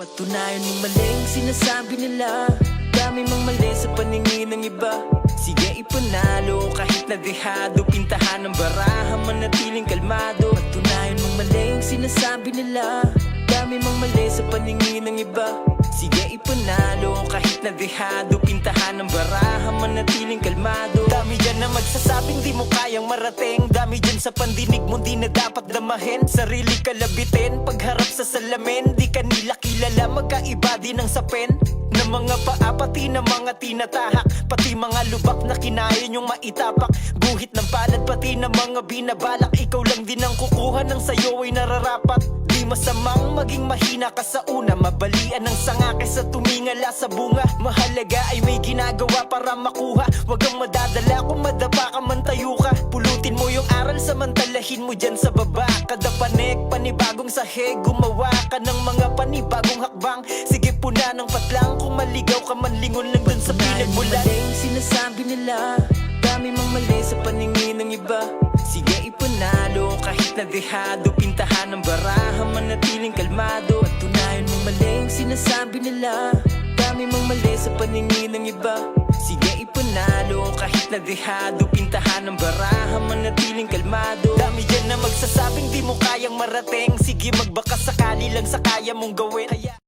Patunayan mong maling sinasabi nila, dami mang mali sa paningin ng iba. Sige ipanalo kahit na dehado, pintahan ng baraha, manatiling kalmado. Patunayan mong maling sinasabi nila, dami mang mali sa paningin ng iba. Sige ipanalo kahit na dehado, pintahan ng baraha, manatiling kalmado. Dami dyan na magsasabing di mo kayang marating, dami dyan sa pandinig mo di na dapat damahin. Sarili kalabitin pagharap sa salamin, di ka nila kilala, magkaiba din ang sapin ng mga paa, pati ng mga tinatahak, pati mga lubak na kinaya nyong maitapak. Guhit ng palad, pati ng mga binabalak, ikaw lang din ang kukuha ng sayo ay nararapat. Di masamang maging mahina ka sa una, mabalian ng sanga kaysa tumingala sa bunga. Mahalaga ay may ginagawa para makuha, wag kang madadala kung madapa ka man tayo ka. Pulutin mo yung aral, samantalahin mo dyan sa baba. Kada panik, panibagong sahig, gumawa ka ng mga panibagong hakbang. Sige puna ng patlang, kung maligaw ka man lingon lang dun sa pinagmulan. Maling sinasabi nila, dami mang mali sa paningin ng iba. Sige ipanalo kahit na dehado, pintahan ng baraha, manatiling kalmado. Patunayan mong maling sinasabi nila, dami mang mali sa paningin ng iba. Sige ipanalo kahit na dehado, pintahan ng baraha, manatiling kalmado. Dami dyan na magsasabing di mo kayang marating, sige magbaka sakali lang sa kaya mong gawin.